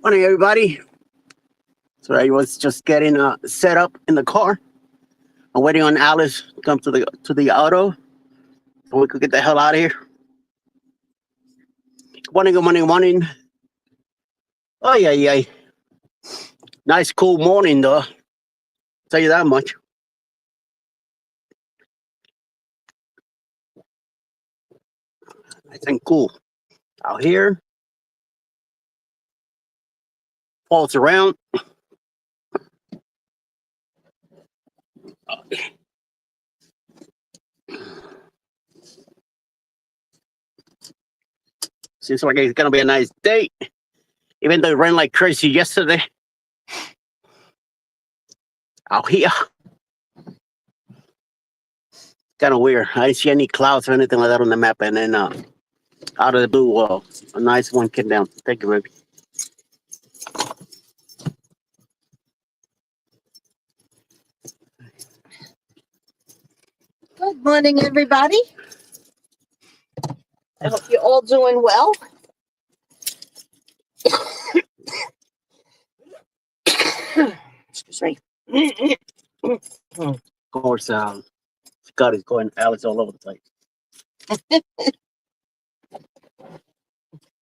Morning, everybody. So I was just getting set up in the car. I'm waiting on Alice to come to the auto so we could get the hell out of here. Good morning, good morning, good morning. Oh yeah. Nice cool morning though. Tell you that much. I think cool. Out here. Falls around. Seems like it's gonna be a nice day. Even though it rained like crazy yesterday. Out here. Kind of weird. I didn't see any clouds or anything like that on the map, and then out of the blue, a nice one came down. Thank you, baby. Good morning, everybody. I hope you're all doing well. Excuse me. Of course, Scott is going Alex all over the place.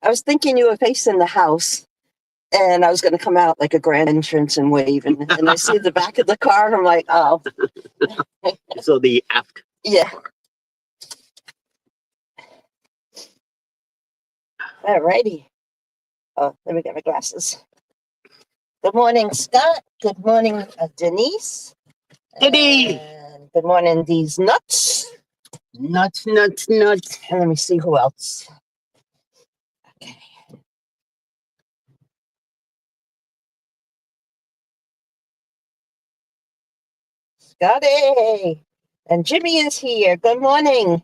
I was thinking you were facing the house, and I was going to come out like a grand entrance and wave, and I see the back of the car, and I'm like, oh. So the aft. Yeah. All righty. Oh, let me get my glasses. Good morning, Scott. Good morning, Denise. Diddy. And good morning, these nuts. Nuts. And let me see who else. Okay. Scotty. And Jimmy is here. Good morning.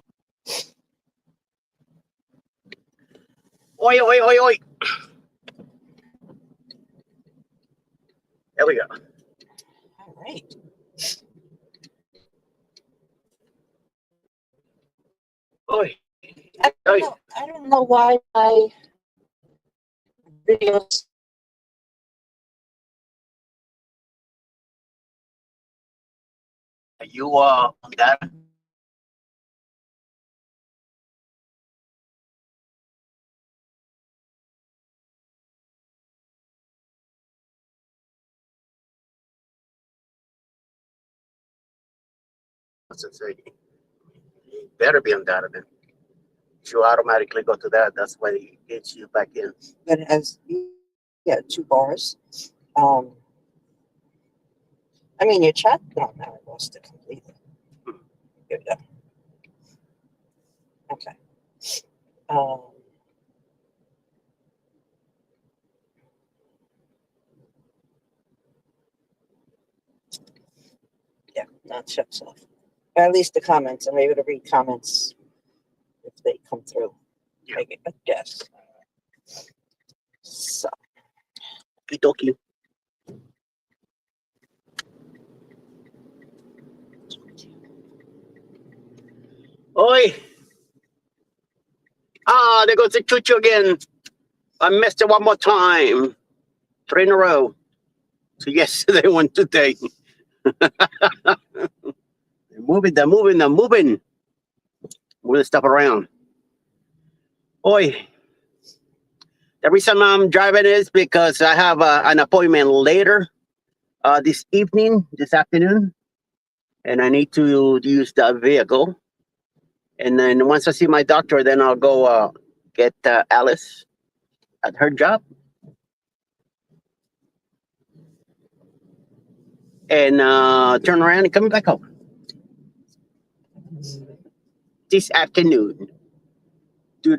Oi. There we go. All right. Oi. I don't know why my videos. Are you on that? What's it say? You better be on data then. You automatically go to that. That's why it gets you back in. But it has 2 bars. I mean your chat. No, I lost it completely. Here we go. Okay. Yeah, now it shuts off. Or at least the comments. I'm able to read comments if they come through. Yeah. I guess. So. Okie. Oi. There goes the choo-choo again. I missed it one more time. 3 in a row. So yesterday, one today. They're moving. Moving the stuff around. Oi. The reason I'm driving is because I have an appointment later this afternoon, and I need to use that vehicle. And then once I see my doctor, then I'll go get Alice at her job. And turn around and come back home. This afternoon. Do.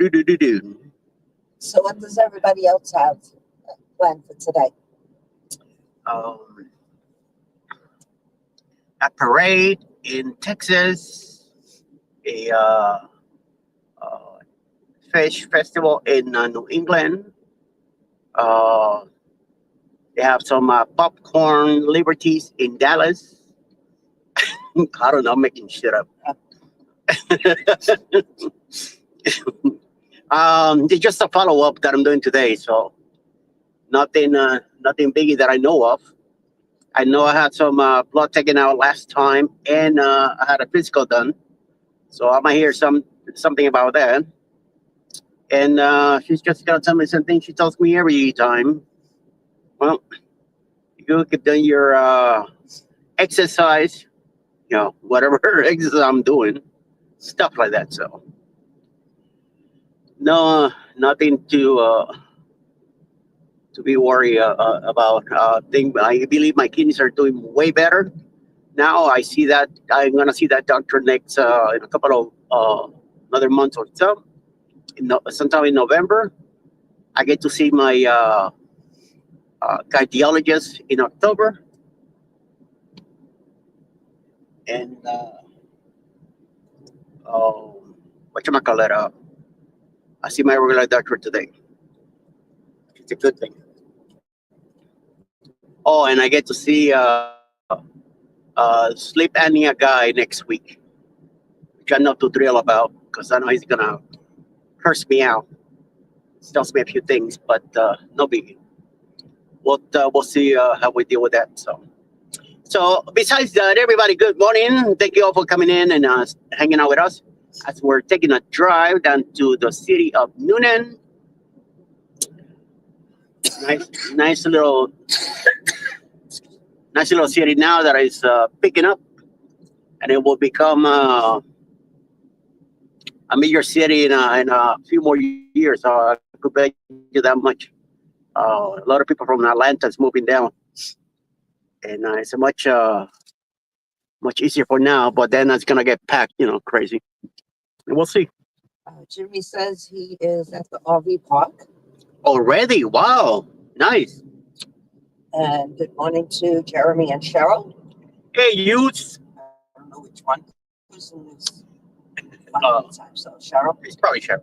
So what does everybody else have planned for today? A parade in Texas, a fish festival in New England. They have some popcorn liberties in Dallas. I don't know, I'm making shit up. It's just a follow-up that I'm doing today. So nothing biggie that I know of. I know I had some blood taken out last time, and I had a physical done. So I might hear something about that. And she's just gonna tell me something she tells me every time. Well, you keep doing your exercise, whatever exercise I'm doing, stuff like that. So no, nothing to be worried about. I believe my kidneys are doing way better now. I see that I'm gonna see that doctor next in a couple of another month or so. Sometime in November, I get to see my cardiologist in October, and what you call it? I see my regular doctor today. It's a good thing. Oh, and I get to see sleep apnea guy next week, which I'm not too thrilled about because I know he's gonna curse me out. Tells me a few things, but no biggie. We'll see how we deal with that. So besides that, everybody, good morning. Thank you all for coming in and hanging out with us as we're taking a drive down to the city of Noonan. Nice little city now that is picking up, and it will become a major city in a few more years. I could bet you that much. A lot of people from Atlanta is moving down, and it's a much easier for now. But then it's gonna get packed, crazy. And we'll see. Jimmy says he is at the RV park. Already, wow, nice. And good morning to Jeremy and Cheryl. Hey, youths. I don't know which one. Who's in this time? So Cheryl. It's probably Cheryl.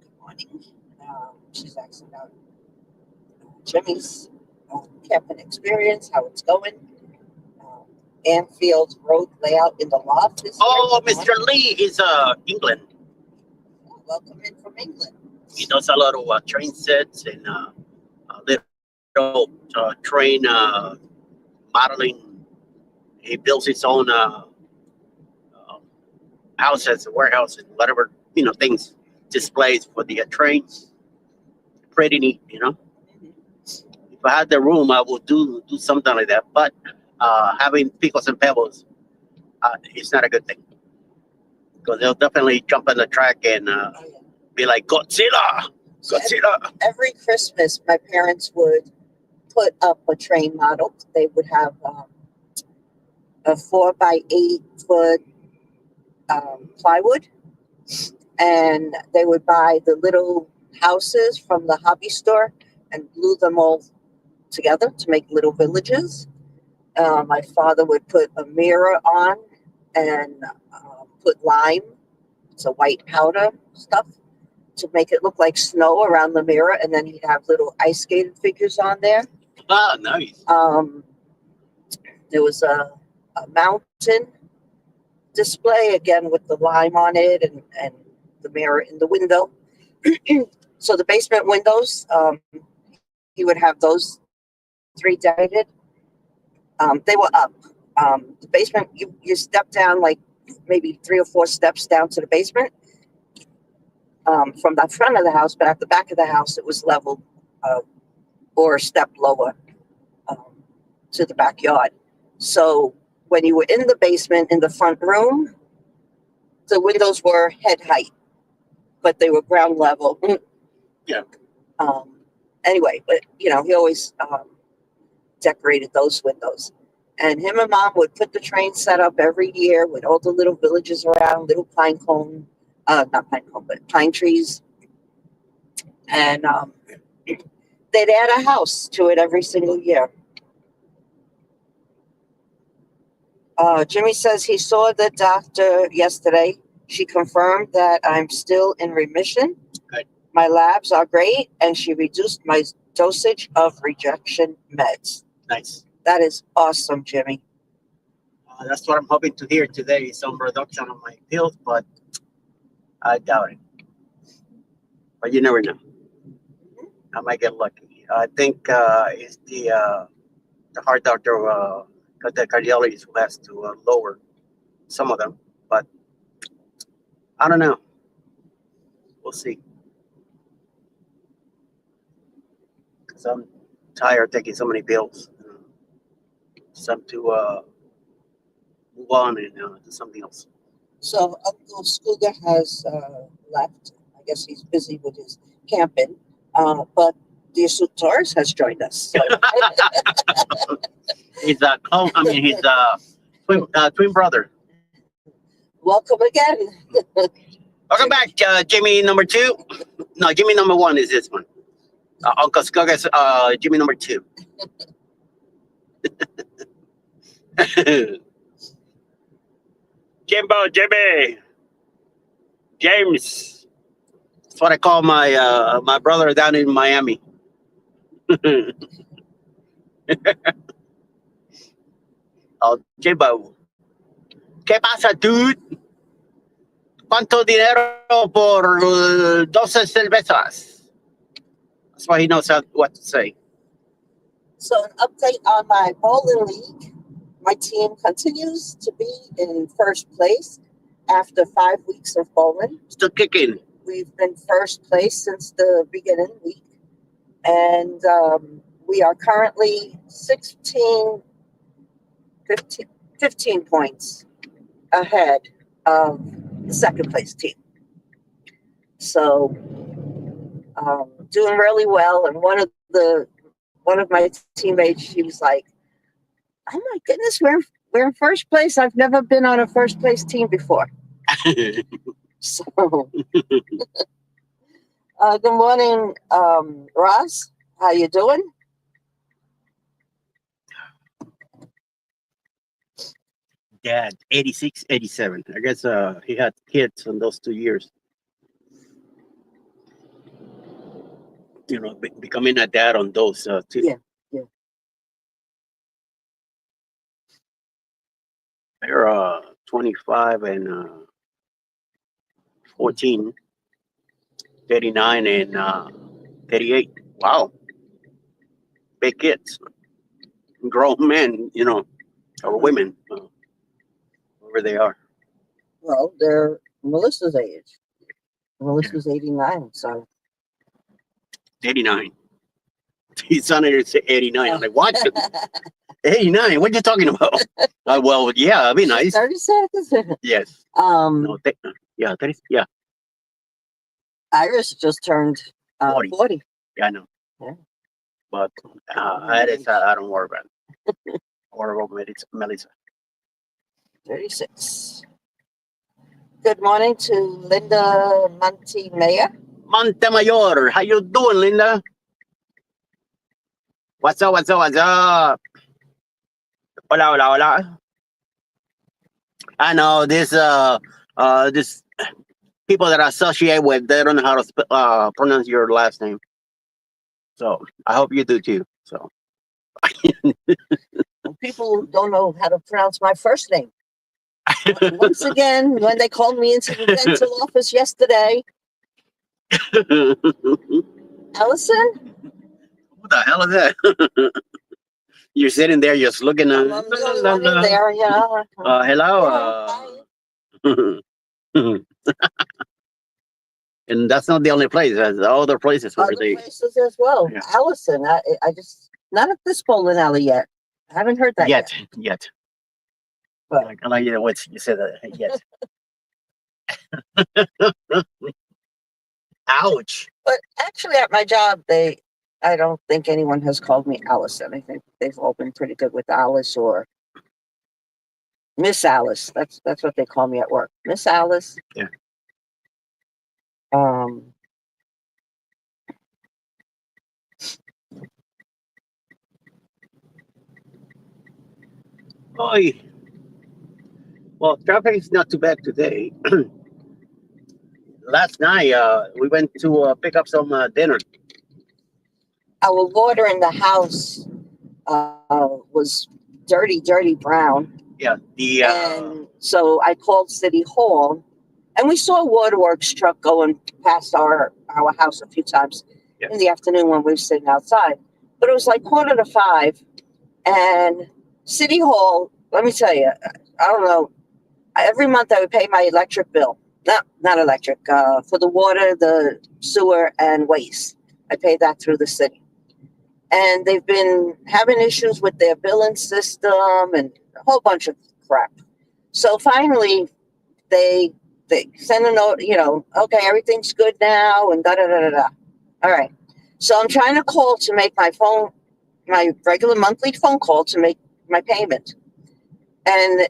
Good morning. She's asking about Jimmy's camping experience, how it's going. Anfield Road layout in the loft. Mr. Lee is England. Welcome in from England. He does a lot of train sets and little train modeling. He builds his own houses, warehouses, whatever things, displays for the trains. Pretty neat. If I had the room, I would do something like that. But having pickles and pebbles, it's not a good thing because they'll definitely jump on the track and be like Godzilla. Every Christmas, my parents would put up a train model. They would have a 4x8 foot plywood, and they would buy the little houses from the hobby store and glue them all together to make little villages. My father would put a mirror on and put lime, it's a white powder stuff, to make it look like snow around the mirror, and then he'd have little ice skating figures on there. Ah, nice. There was a mountain display again with the lime on it and the mirror in the window. So the basement windows, he would have those 3 decorated. They were up. The basement, you step down like maybe 3 or 4 steps down to the basement from the front of the house, but at the back of the house it was level or a step lower to the backyard. So when you were in the basement in the front room, the windows were head height, but they were ground level. Yeah. Anyway, but he always decorated those windows. And him and Mom would put the train set up every year with all the little villages around, little not pine cone, but pine trees. And they'd add a house to it every single year. Jimmy says he saw the doctor yesterday. She confirmed that I'm still in remission. Good. My labs are great, and she reduced my dosage of rejection meds. Nice. That is awesome, Jimmy. That's what I'm hoping to hear today, some reduction on my pills, but I doubt it. But you never know. I might get lucky. I think it's the heart doctor, the cardiologist who has to lower some of them. But I don't know. We'll see. 'Cause I'm tired of taking so many pills. Some to move on and do something else. So Uncle Scooter has left. I guess he's busy with his camping. But the Taurus has joined us. So He's clone. I mean, he's twin brother. welcome again. Welcome back, Jimmy number 2. No, Jimmy number 1 is this one. Uncle Scugga's Jimmy number 2. Jimmy, James. That's what I call my my brother down in Miami. Oh, Jimbo. ¿Qué pasa, dude? ¿Cuánto dinero por 12 cervezas? That's why he knows what to say. So an update on my bowling league. My team continues to be in first place after 5 weeks of bowling. Still kicking. We've been first place since the beginning week. And we are currently 15 points ahead of the second place team. So doing really well. And one of my teammates, she was like, "Oh my goodness, we're in first place. I've never been on a first place team before." So good morning, Ross. How you doing? Dad, 86, 87. I guess he had kids in those 2 years. You know, becoming a dad on those two. Yeah. They're 25 and 14, 39 and 38. Wow. Big kids. Grown men, you know, or women, wherever they are. Well, they're Melissa's age. Melissa's 89, so 89. He sounded 89. I'm like, what? 89? What are you talking about? Well, yeah, it'd be nice. 36. Yes. Um, No, yeah, 30, yeah, Iris just turned 40. yeah, I know. Yeah. But I don't worry about it. I worry about Melissa. 36. Good morning to Linda Montemayor. Montemayor, how you doing, Linda? What's up? What's up? What's up? Hola, hola, hola. I know this people that I associate with, they don't know how to pronounce your last name. So I hope you do too. So People don't know how to pronounce my first name. Once again, when they called me into the dental office yesterday, Allison? Who the hell is that? You're sitting there just looking at I'm the only one in there, yeah. hello. And that's not the only place. There's other places where Other they places as well. Yeah. Allison, I just, not at this bowling alley yet. I haven't heard that yet. yet. But I like what you said yet. Ouch. But actually, at my job, I don't think anyone has called me Allison. I think they've all been pretty good with Alice or Miss Alice. That's what they call me at work, Miss Alice. Yeah. Oy. Well, traffic is not too bad today. Last night, we went to pick up some dinner. Our water in the house was dirty brown. Yeah, And so I called City Hall, and we saw a waterworks truck going past our house a few times. in the afternoon when we were sitting outside. But it was like 4:45, and City Hall, let me tell you, I don't know, every month I would pay my electric bill. Not electric, for the water, the sewer, and waste. I pay that through the city. And they've been having issues with their billing system and a whole bunch of crap. So finally, they send a note, okay, everything's good now, and da da da da da. All right. So I'm trying to call to make my regular monthly phone call to make my payment. And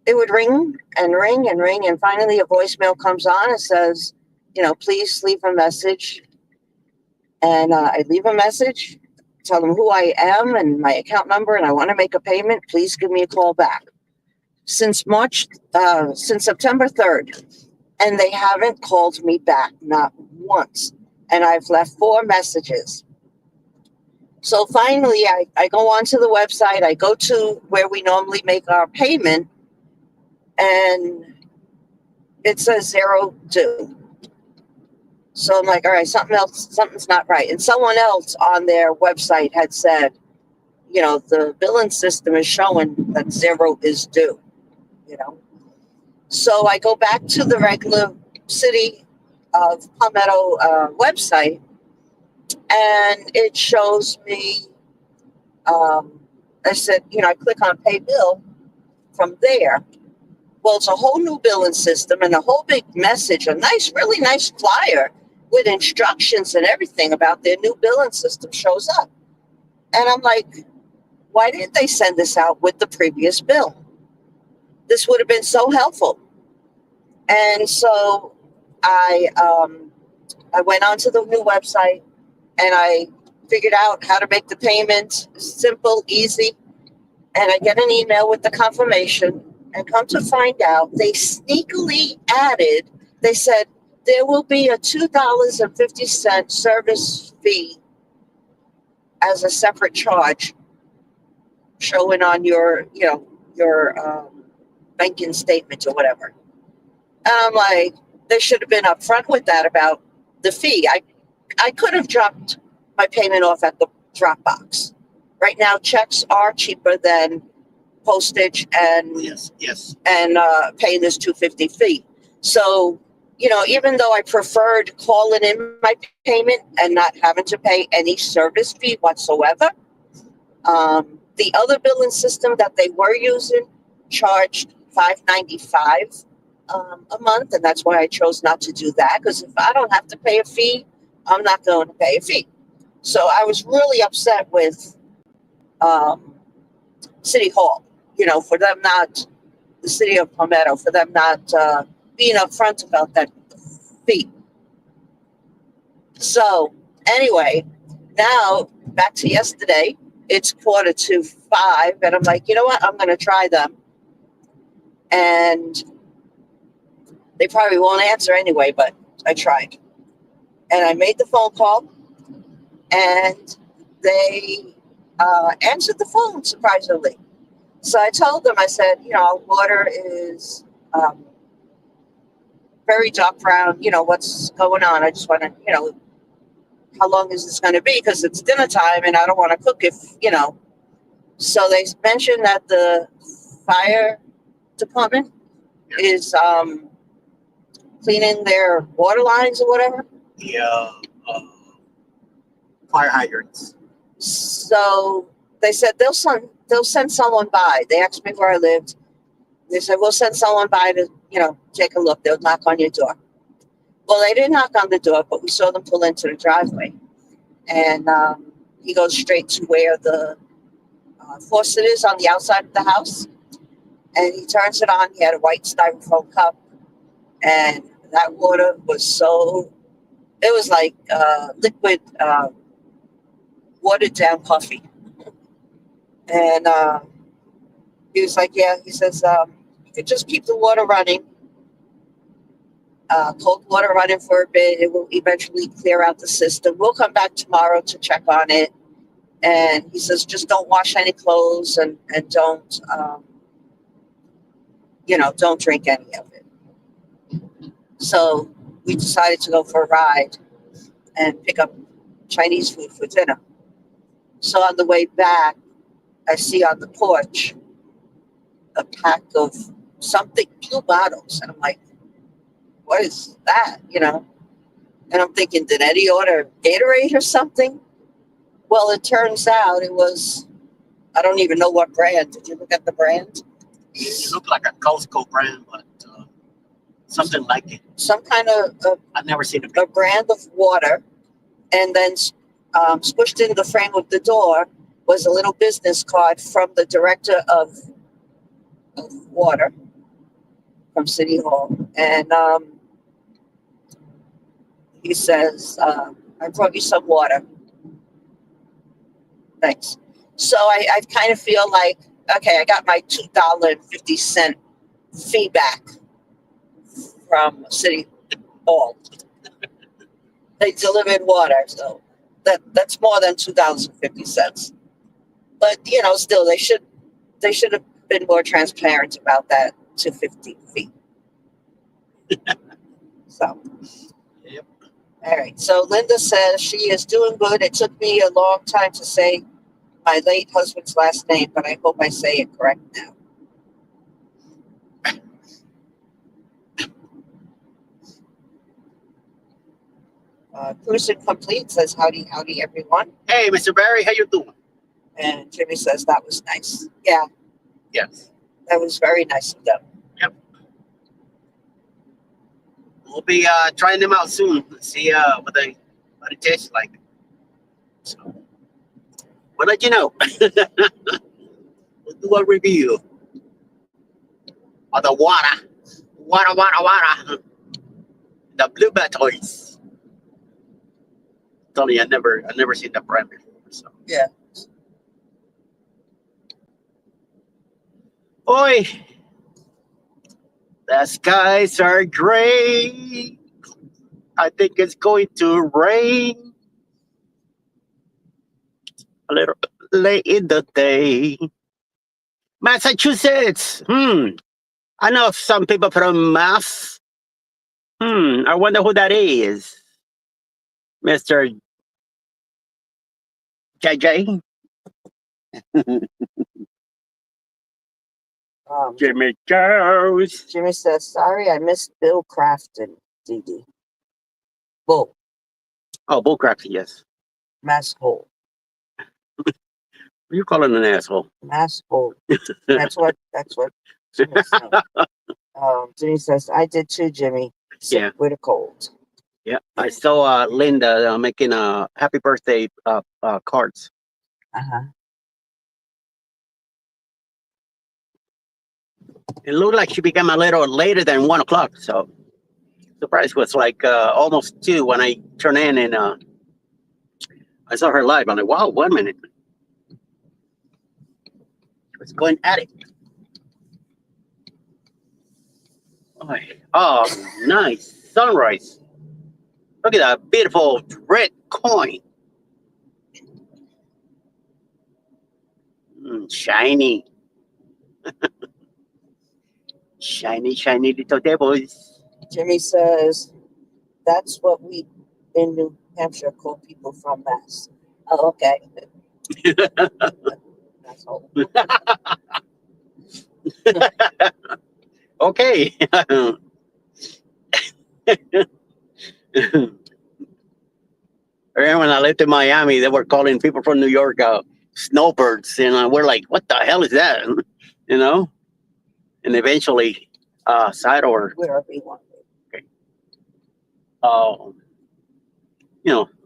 it would ring and ring and ring, and finally a voicemail comes on and says, please leave a message. And I leave a message, tell them who I am and my account number, and I want to make a payment. Please give me a call back. Since September 3rd, and they haven't called me back, not once. And I've left 4 messages. So finally, I go onto the website. I go to where we normally make our payment, and it says 0 due. So I'm like, all right, something's not right. And someone else on their website had said, the billing system is showing that 0 is due, So I go back to the regular city of Palmetto website, and it shows me, I said, I click on pay bill from there. Well, it's a whole new billing system and a whole big message, really nice flyer with instructions and everything about their new billing system shows up. And I'm like, why didn't they send this out with the previous bill? This would have been so helpful. And so I went onto the new website and I figured out how to make the payment simple, easy. And I get an email with the confirmation, and come to find out, they sneakily added, they said, there will be a $2.50 service fee as a separate charge showing on your banking statement or whatever. And I'm like, they should have been upfront with that about the fee. I could have dropped my payment off at the drop box. Right now, checks are cheaper than postage and Yes. and paying this $2.50 fee. So, even though I preferred calling in my payment and not having to pay any service fee whatsoever, the other billing system that they were using charged $5.95 a month, and that's why I chose not to do that, because if I don't have to pay a fee, I'm not going to pay a fee. So I was really upset with City Hall, for them not, the city of Palmetto, for them not being upfront about that fee. So anyway, now back to yesterday, it's 4:45, and I'm like, you know what? I'm going to try them. And they probably won't answer anyway, but I tried. And I made the phone call, and they answered the phone, surprisingly. So I told them, I said, water is very dark brown. What's going on? I just want to, how long is this going to be? Because it's dinner time and I don't want to cook So they mentioned that the fire department is cleaning their water lines or whatever. Yeah. Fire hydrants. So they said they'll send someone by. They asked me where I lived. They said, we'll send someone by to, take a look. They'll knock on your door. Well, they didn't knock on the door, but we saw them pull into the driveway. And he goes straight to where the faucet is on the outside of the house. And he turns it on. He had a white styrofoam cup. And that water was it was like liquid, watered down coffee. And he was like, yeah, he says, you could just keep the water running, cold water running for a bit. It will eventually clear out the system. We'll come back tomorrow to check on it. And he says, just don't wash any clothes and don't, don't drink any of it. So we decided to go for a ride. and pick up Chinese food for dinner. So on the way back, I see on the porch a pack of something, blue bottles. And I'm like, what is that? You know? And I'm thinking, did Eddie order Gatorade or something? Well, it turns out it was, I don't even know what brand. Did you look at the brand? It looked like a Costco brand, but something like it. Some kind of I've never seen it. a brand of water. And then squished in the frame of the door was a little business card from the director of water from City Hall. And he says, I brought you some water. Thanks. So I kind of feel like, okay, I got my $2.50 feedback from City Hall. They delivered water, so that's more than $2.50. But you know, still they should have been more transparent about that 250 feet. So Yep. all right. So Linda says she is doing good. It took me a long time to say my late husband's last name, but I hope I say it correct now. Cruising Complete says howdy everyone. Hey, Mr. Barry, how you doing? And Jimmy says that was nice. Yeah, Yes. that was very nice of them. Yep. We'll be trying them out soon. See what it tastes like. So we'll let you know. We'll do a review of the water. Water. The blue batteries. Tony, I never seen that brand before. So. Yeah. Oi, the skies are gray. I think it's going to rain a little late in the day. Massachusetts. I know some people from Mass. I wonder who that is. Mr. JJ. Jimmy Jones. Jimmy says, sorry, I missed Bill Crafton, DD. Bull. Oh, bullcrap, yes. Mass hole. You calling an asshole? Mass hole. That's what Jimmy said. Jimmy says, I did too, Jimmy. Sick Yeah. with a cold. Yeah, I saw Linda making happy birthday cards. Uh-huh. It looked like she became a little later than 1 o'clock. So surprise was like almost 2 when I turned in and I saw her live. I'm like, wow, 1 minute. She was going at it. Oh, nice sunrise. Look at that beautiful red coin. Shiny. Shiny little devils. Jimmy says, that's what we in New Hampshire call people from Mass. Oh, okay. That's all. Okay. When I lived in Miami, they were calling people from New York snowbirds, and we're like, "What the hell is that?" You know. And eventually, side over. Wherever you want. Okay.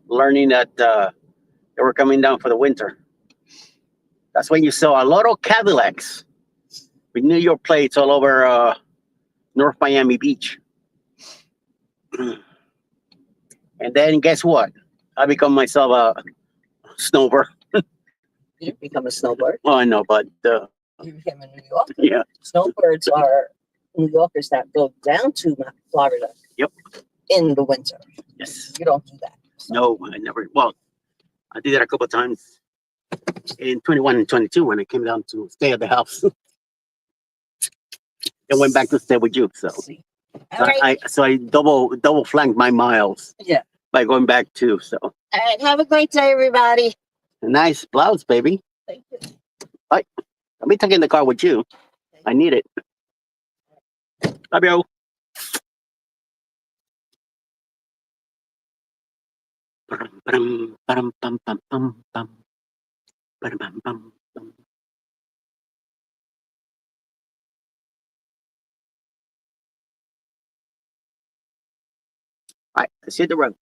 Learning that they were coming down for the winter. That's when you saw a lot of Cadillacs with New York plates all over North Miami Beach. And then guess what? I become myself a snowbird. You didn't become a snowbird. Oh, I know, but you became a New Yorker. Yeah. Snowbirds are New Yorkers that go down to Florida. Yep. In the winter. Yes. You don't do that. So. No, I never. Well, I did that a couple of times in 21 and 22 when I came down to stay at the house. And went back to stay with you. So, All right. I double flanked my miles. Yeah. by going back too. So All right. Have a great day, everybody. nice blouse, baby. Thank you. I'll be taking the car with you. I need it. Love you. Ba-dum, ba-dum, bum, bum, bum, bum. Ba-dum, bum, bum, bum. All right, let's hit the road.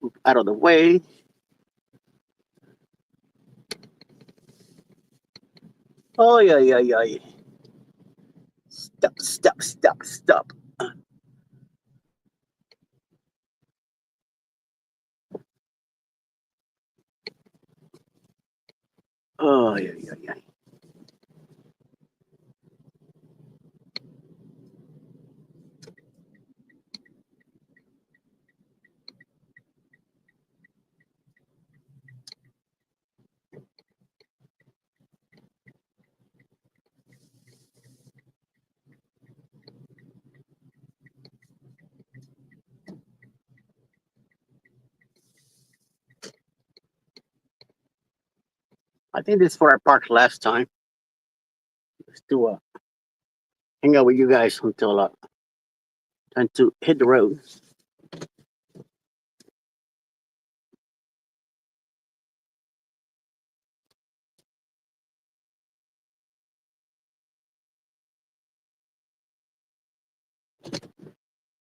Move out of the way. Oh, yeah. Stop. Oh, yeah. I think this is where I parked last time. Let's do hang out with you guys until time to hit the road.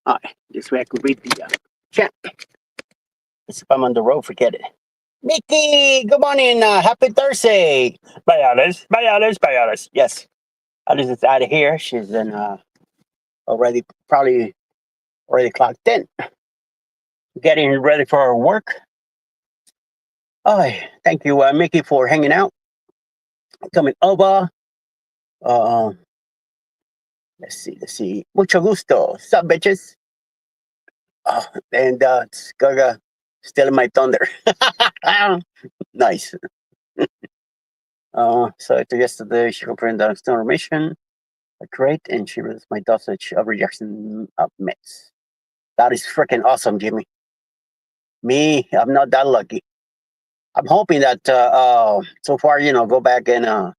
All right, this way I could read the chat. If I'm on the road, forget it. Mickey, good morning. Happy Thursday. Bye, Alice. Yes, Alice is out of here. She's in probably already clocked in, getting ready for her work. Oh, thank you, Mickey, for hanging out, coming over. Let's see. Mucho gusto. Sup, bitches? And Gaga stealing my thunder. Nice. So yesterday she confirmed the external mission. Great, and she released my dosage of rejection of meds. That is freaking awesome, Jimmy. Me, I'm not that lucky. I'm hoping that so far, go back and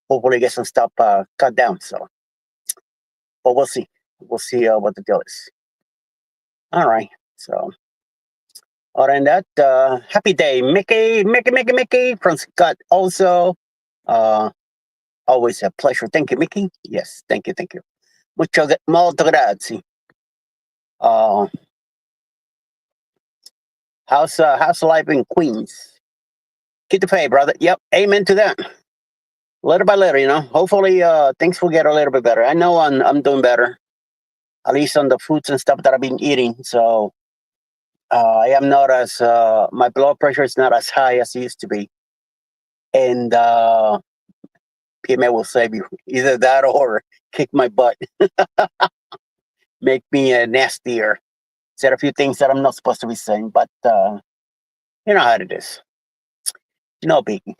hopefully get some stuff cut down. So, but we'll see. We'll see what the deal is. All right. So, other than that, happy day, Mickey from Scott. Also, always a pleasure. Thank you, Mickey. Yes, thank you. Molto grazie. How's life in Queens? Keep the faith, brother. Yep, amen to that. Little by little, hopefully things will get a little bit better. I know I'm doing better, at least on the foods and stuff that I've been eating. So I am not as my blood pressure is not as high as it used to be, and PMA will save you. Either that or kick my butt, make me nastier. Said a few things that I'm not supposed to be saying, but you know how it is. No biggie.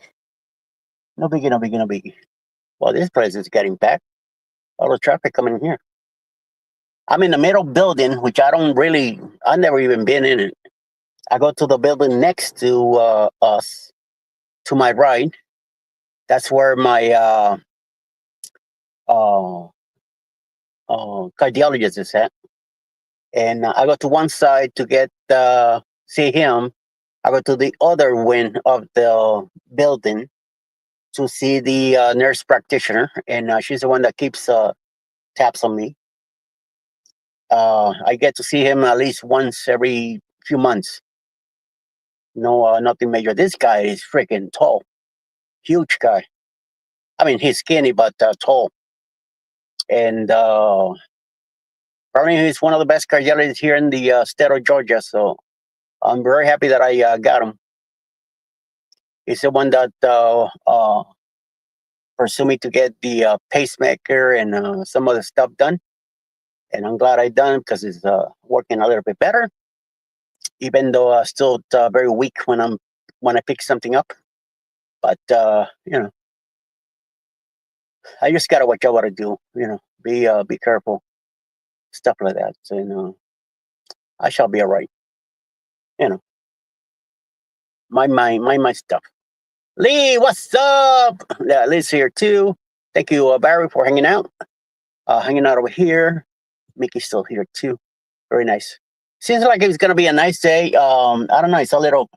No biggie. Well, this place is getting packed. All the traffic coming in here. I'm in the middle building, which I never even been in it. I go to the building next to us, to my right. That's where my cardiologist is at. And I go to one side to get see him. I go to the other wing of the building to see the nurse practitioner, and she's the one that keeps taps on me. I get to see him at least once every few months. No, nothing major. This guy is freaking tall, huge guy. I mean, he's skinny but tall, and probably he's one of the best cardiologists here in the state of Georgia. So I'm very happy that I got him. He's the one that pursued me to get the pacemaker and some other stuff done. And I'm glad I done because it's working a little bit better, even though still very weak when I pick something up. But I just gotta watch out what I do. Be careful, stuff like that. So I shall be all right. You know, my stuff. Lee, what's up? Yeah, Lee's here too. Thank you, Barry, for hanging out. Hanging out over here. Mickey's still here too. Very nice. Seems like it's gonna be a nice day. I don't know. It's a little,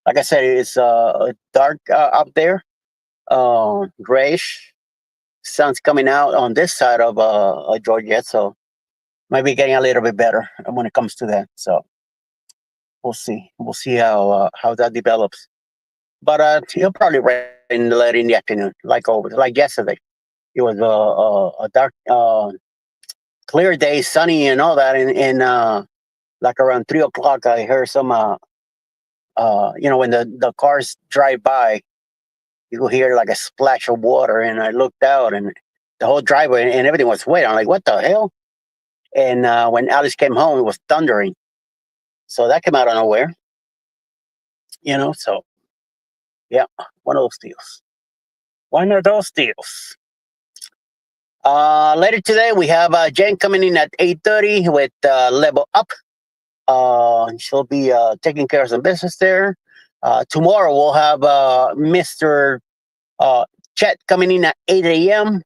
like I said, it's dark up there. Grayish. Sun's coming out on this side of Georgia, so might be getting a little bit better when it comes to that. So we'll see. We'll see how that develops. But it'll probably rain later in the afternoon, like always, like yesterday. It was a dark, clear day, sunny and all that, and like around 3 o'clock, I heard some, when the cars drive by, you could hear like a splash of water, and I looked out, and the whole driveway and everything was wet. I'm like, what the hell? And when Alice came home, it was thundering. So that came out of nowhere, So yeah, one of those deals. One of those deals. Later today, we have Jen coming in at 8:30 with Level Up. She'll be taking care of some business there. Tomorrow, we'll have Mr. Chet coming in at 8 a.m.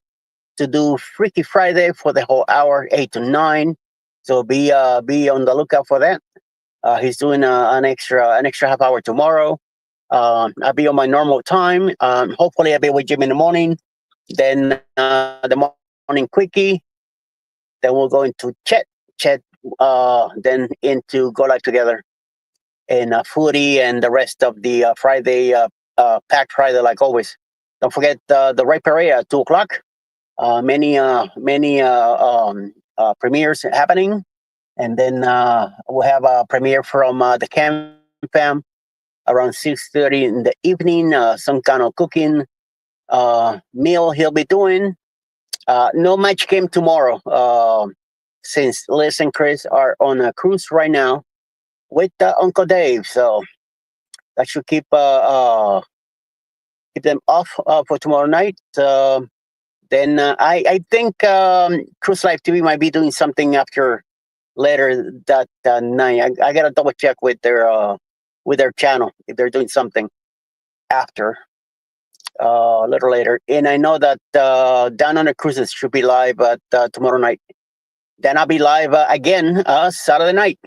to do Freaky Friday for the whole hour, 8 to 9. So be on the lookout for that. He's doing an extra half hour tomorrow. I'll be on my normal time. Hopefully, I'll be with Jim in the morning. Then the morning quickie. Then we'll go into chat, then into Go Live Together, and Foodie and the rest of the Friday, packed Friday like always. Don't forget the Right Parade at 2 o'clock. Many premieres happening, and then we'll have a premiere from the Cam Fam around 6:30 in the evening. Some kind of cooking meal he'll be doing. No match game tomorrow, since Liz and Chris are on a cruise right now with Uncle Dave. So that should keep them off for tomorrow night. Then I think Cruise Life TV might be doing something after later that night. I gotta double check with their channel if they're doing something after a little later. And I know that Down on the Cruises should be live tomorrow night. Then I'll be live again Saturday night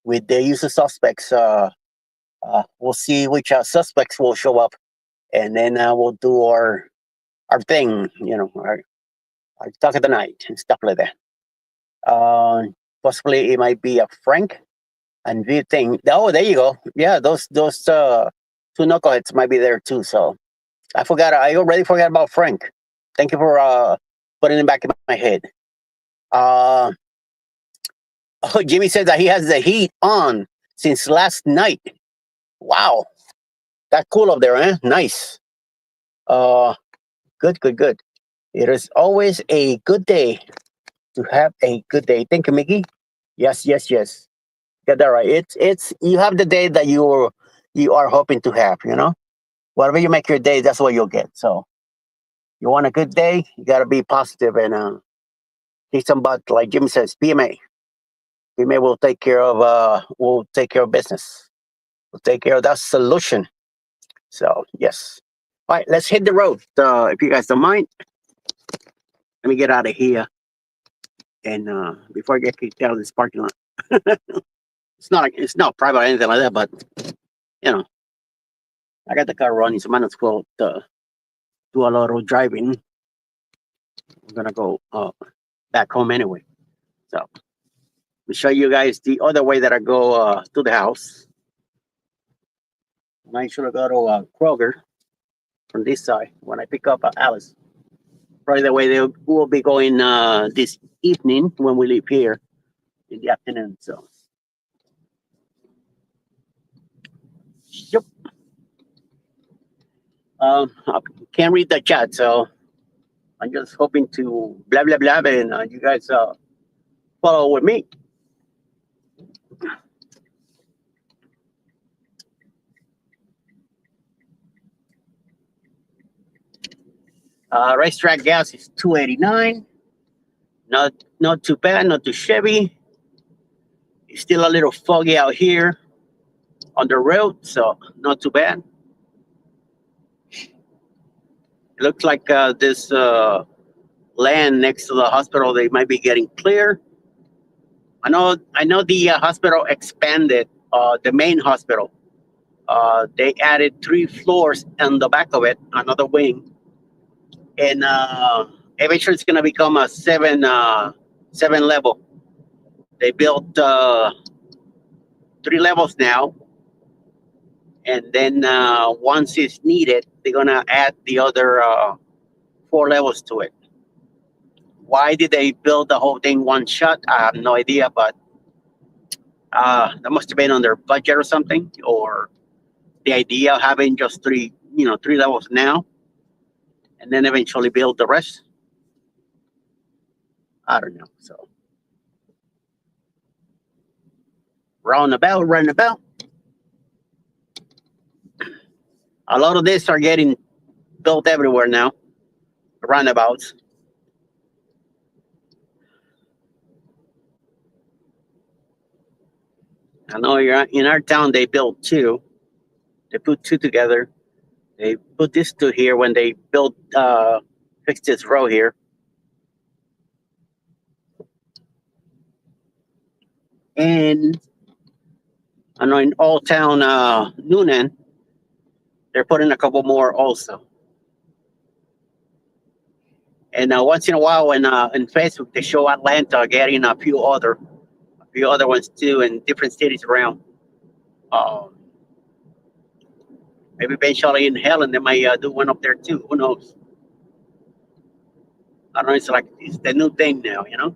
with the usual suspects. We'll see which suspects will show up, and then we'll do our thing, our talk of the night and stuff like that. Possibly it might be a Frank and V thing. Oh, there you go. Yeah, those two knuckleheads might be there too. So I forgot. I already forgot about Frank. Thank you for putting it back in my head. Oh, Jimmy said that he has the heat on since last night. Wow, that cool up there, eh? Nice. Good. It is always a good day to have a good day. Thank you, Mickey. Yes. Get that right. It's you have the day that you are hoping to have. Whatever you make your day, that's what you'll get. So you want a good day, you gotta be positive and kick some butt, like Jimmy says. PMA will take care of business. We'll take care of that solution. So yes. All right, let's hit the road. If you guys don't mind, let me get out of here. And before I get kicked out of this parking lot, it's not private or anything like that, but I got the car running, so might as well do a lot of driving. I'm gonna go back home anyway. So let me show you guys the other way that I go to the house. And I should go to Kroger from this side when I pick up Alice. Probably the way they will be going this evening when we leave here in the afternoon. So, yep. I can't read the chat, so I'm just hoping to blah blah blah, and you guys follow with me. Racetrack gas is $2.89. Not too bad, not too shabby. It's still a little foggy out here on the road, so not too bad. It looks like this land next to the hospital, they might be getting clear. I know the hospital expanded, the main hospital. They added 3 floors on the back of it, another wing, and eventually it's gonna become a 7 level. They built 3 levels now, and then once it's needed, they're gonna add the other 4 levels to it. Why did they build the whole thing one shot? I have no idea, but that must have been on their budget or something, or the idea of having just 3 levels now, and then eventually build the rest. I don't know. So roundabout. A lot of this are getting built everywhere now. Roundabouts. I know in our town they built 2. They put 2 together. They put this 2 here when they built fixed this row here. And I know in Old Town Noonan, they're putting a couple more also. And once in a while, in Facebook, they show Atlanta getting a few other ones too in different cities around. Maybe eventually in Helen they might do one up there too. Who knows? I don't know. It's the new thing now, you know.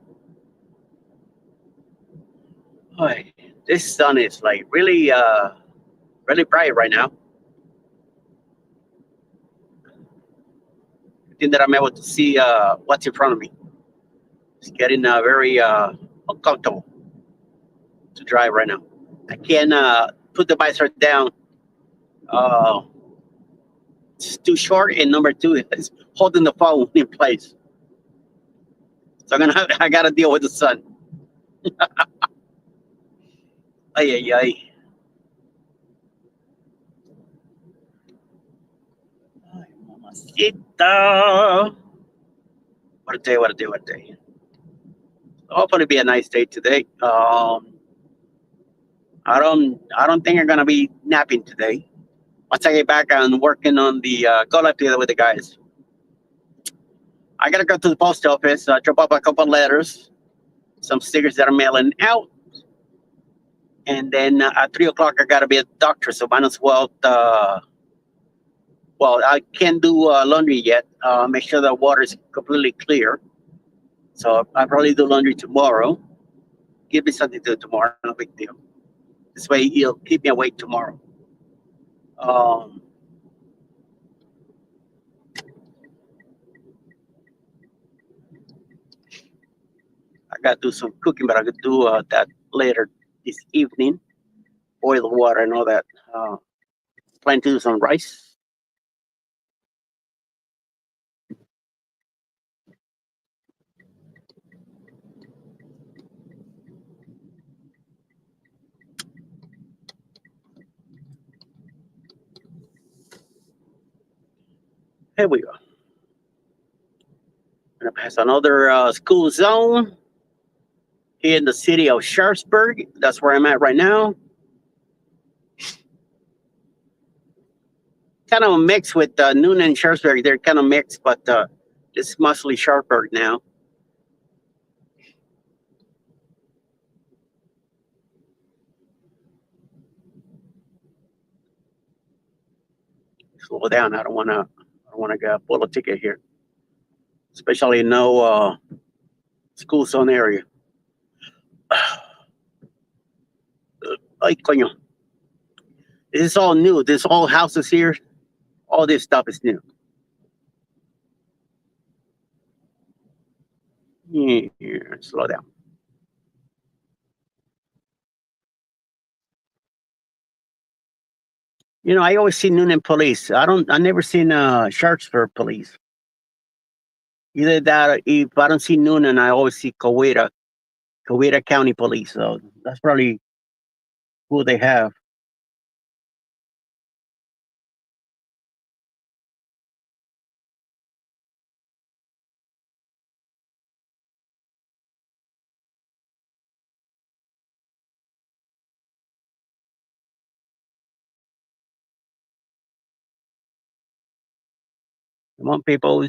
Boy, this sun is like really bright right now. I think that I'm able to see what's in front of me. It's getting very uncomfortable to drive right now. I can't put the visor down. It's too short, and number 2 is holding the phone in place. So I gotta deal with the sun. Ay ay ay. Ay, mamacita. What a day. Hopefully be a nice day today. I don't think I'm gonna be napping today. Once I get back on working on the go live together with the guys. I gotta go to the post office, drop off a couple letters, some stickers that I'm mailing out, and then at 3 o'clock I gotta be at the doctor. So might as well. Well, I can't do laundry yet. Make sure the water is completely clear. So I'll probably do laundry tomorrow. Give me something to do tomorrow. No big deal. This way you'll keep me awake tomorrow. I got to do some cooking, but I could do that later this evening. Boil the water and all that. Plan to do some rice. Here we go. I'm gonna pass another school zone here in the city of Sharpsburg. That's where I'm at right now. Kind of a mix with Noonan and Sharpsburg. They're kind of mixed, but it's mostly Sharpsburg now. Slow down. I don't want to pull a ticket here, especially no school zone area. Ay, coño. This is all new. This all houses here, all this stuff is new. Here, slow down. You know, I always see Noonan police. I never seen Sharpsburg police. Either that, or if I don't see Noonan, I always see Coweta County Police. So that's probably who they have. Come on, people.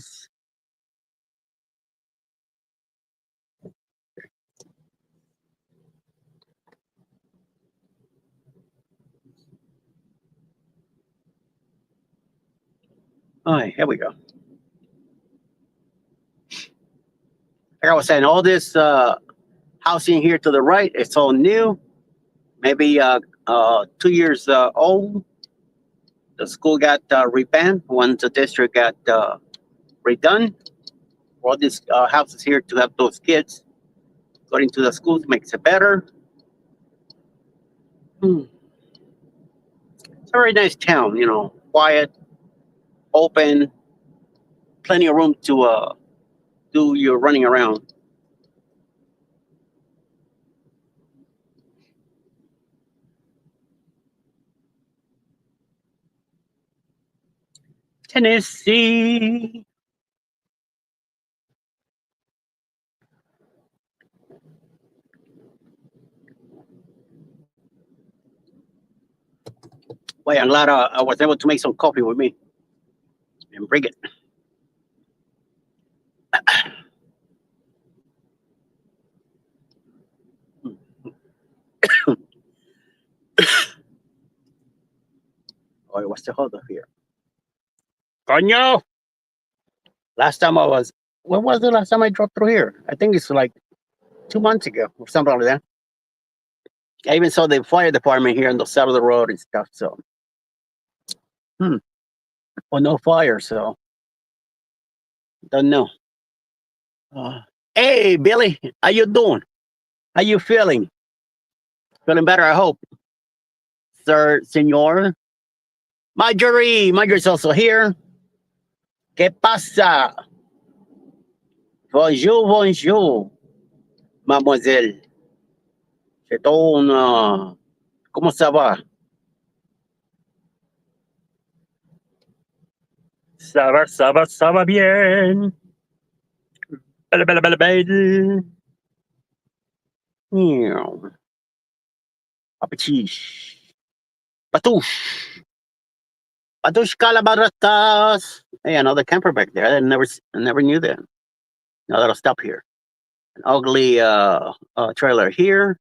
All right, here we go. Like I was saying, all this housing here to the right, it's all new. Maybe 2 years old. The school got revamped once the district got redone. All these houses here to have those kids going to the schools makes it better. It's a very nice town, quiet, open, plenty of room to do your running around. Tennessee. Boy, I'm glad I was able to make some coffee with me and bring it. Oh, what's the hold up here? Coño! Last time when was the last time I drove through here? I think it's like 2 months ago or something like that. I even saw the fire department here on the side of the road and stuff. So, well, no fire, so don't know. Hey, Billy, how you doing? How you feeling? Feeling better, I hope. Sir, senor. Marjorie's also here. ¿Qué pasa? Bonjour, bonjour, mademoiselle. C'est ton, comment ça va? Ça va bien. Belle, belle, belle, belle. Apetite. Patouche. Patouche calabaratas. Hey, another camper back there. I never knew that. Now that'll stop here. An ugly trailer here.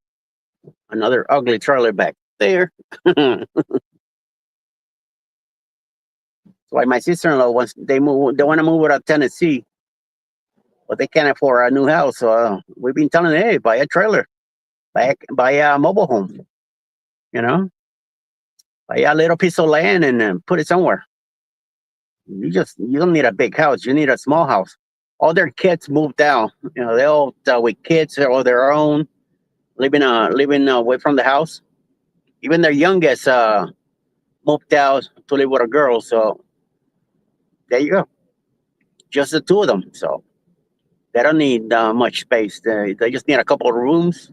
Another ugly trailer back there. That's why my sister-in-law wants they want to move out of Tennessee, but they can't afford a new house. So we've been telling them, hey, buy a trailer, buy a mobile home. Buy a little piece of land and put it somewhere. You don't need a big house. You need a small house. All their kids moved out. They all with kids or their own, living away from the house. Even their youngest moved out to live with a girl. So there you go. Just the two of them. So they don't need much space. They just need a couple of rooms,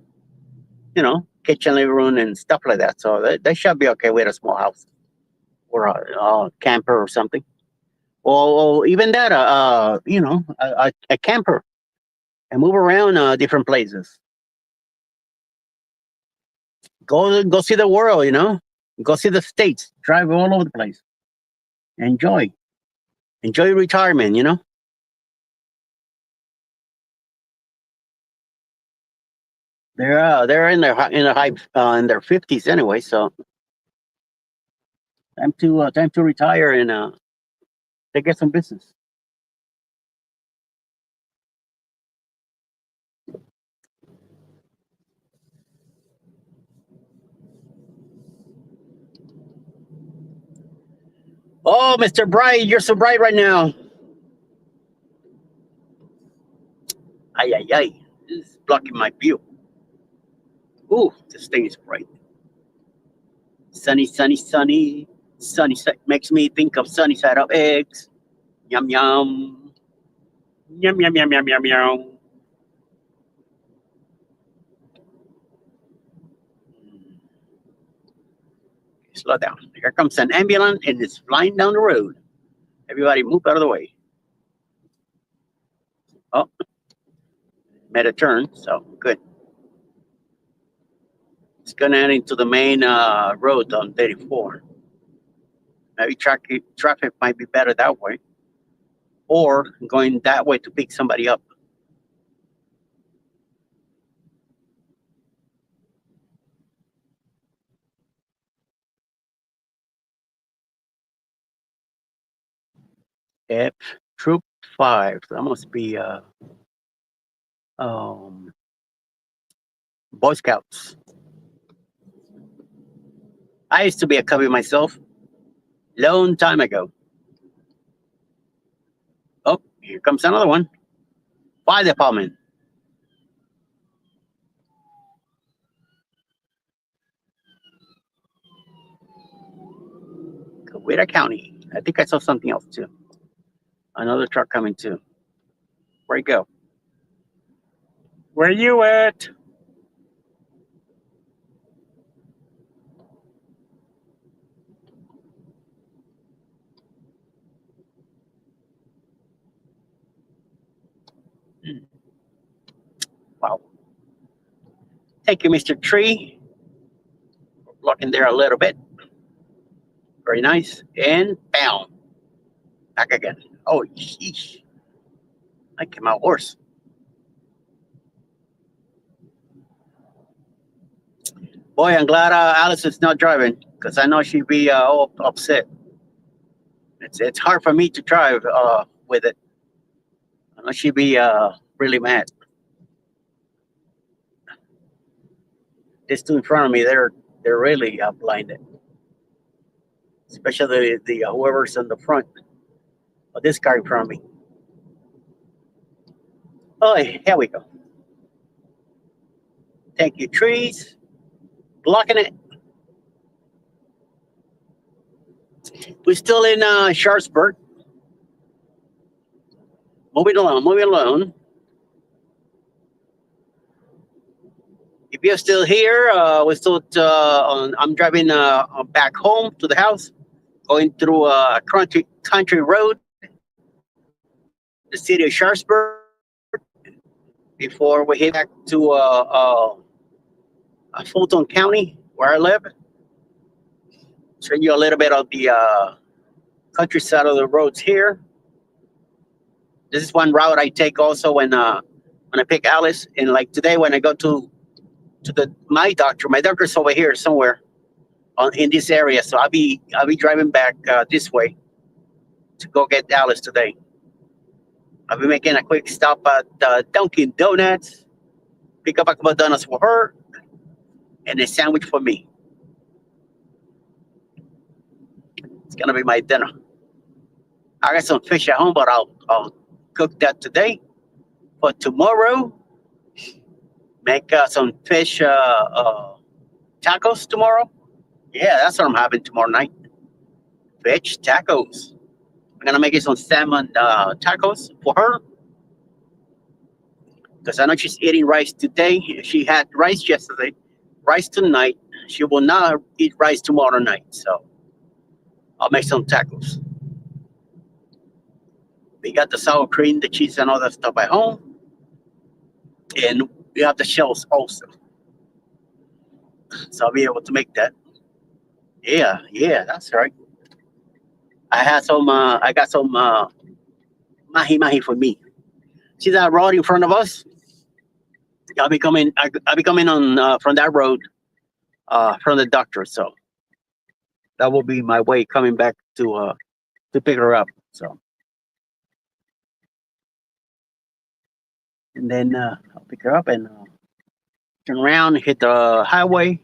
kitchen, living room, and stuff like that. So they should be okay with a small house or a camper or something. Or even that, a camper and move around different places. Go see the world, Go see the states. Drive all over the place. Enjoy retirement, They're in their high in their 50s anyway, so time to retire and to get some business. Oh, Mr. Bright, you're so bright right now. Ay, ay, ay. This is blocking my view. Ooh, this thing is bright. Sunny, sunny, sunny. Sunny side makes me think of sunny side up eggs. Yum, yum. Yum, yum, yum, yum, yum, yum. Slow down. Here comes an ambulance and it's flying down the road. Everybody move out of the way. Oh, made a turn, so good. It's gonna head into the main road on 34. Maybe traffic might be better that way, or going that way to pick somebody up. F Troop 5. That must be um, Boy Scouts. I used to be a cubby myself, long time ago. Oh, here comes another one. Fire department. Coweta County. I think I saw something else too. Another truck coming too. Where'd it go? Where you at? Wow. Thank you, Mr. Tree. Blocking there a little bit. Very nice. And bam. Back again. Oh, sheesh. I came out worse. Boy, I'm glad Alice is not driving because I know she'd be all upset. It's hard for me to drive with it. I know she'd be really mad. These two in front of me, they're really blinded, especially the whoever's in the front. Oh, this car in front of me. Oh, here we go. Thank you, trees. Blocking it. We're still in Sharpsburg. Moving along, moving along. If you're still here, we're still I'm driving back home to the house, going through a country road, the city of Sharpsburg, before we head back to Fulton County, where I live. Show you a little bit of the countryside of the roads here. This is one route I take also when I pick Alice, and like today when I go to my doctor's over here somewhere in this area, so I'll be driving back this way to go get Alice today. I'll be making a quick stop at Dunkin' Donuts, pick up a couple of donuts for her, and a sandwich for me. It's gonna be my dinner. I got some fish at home, but I'll cook that today. For tomorrow, make some fish tacos tomorrow. Yeah, that's what I'm having tomorrow night. Fish tacos. I'm gonna make it some salmon tacos for her because I know she's eating rice today. She had rice yesterday, rice tonight. She will not eat rice tomorrow night, so I'll make some tacos. We got the sour cream, the cheese, and all that stuff at home, and we have the shells also, so I'll be able to make that. Yeah, yeah, that's right. I had some. I got some mahi mahi for me. See that road in front of us? I'll be coming. I'll be coming on from that road from the doctor. So that will be my way coming back to pick her up. So and then I'll pick her up and turn around, hit the highway,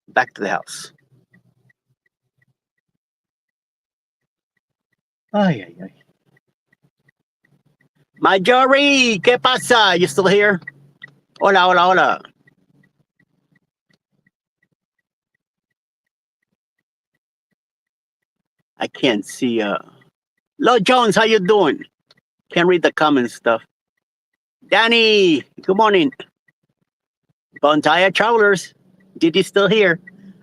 back to the house. Ay, ay, ay. Marjorie, ¿qué pasa? You still here? Hola, hola, hola. I can't see. Lo Jones, how you doing? Can't read the comments stuff. Danny, good morning. Bontaya Travelers. Didi still here.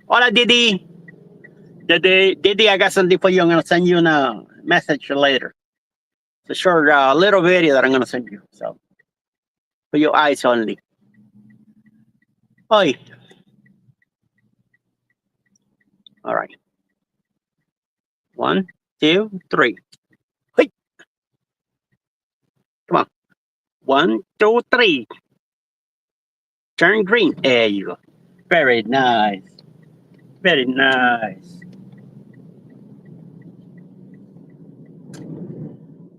Hola, Didi. Didi, I got something for you. I'm going to send you a message later. It's a short little video that I'm going to send you. So, for your eyes only. Oi. All right. 1, 2, 3. Hey. Come on. 1, 2, 3. Turn green. There you go. Very nice. Very nice.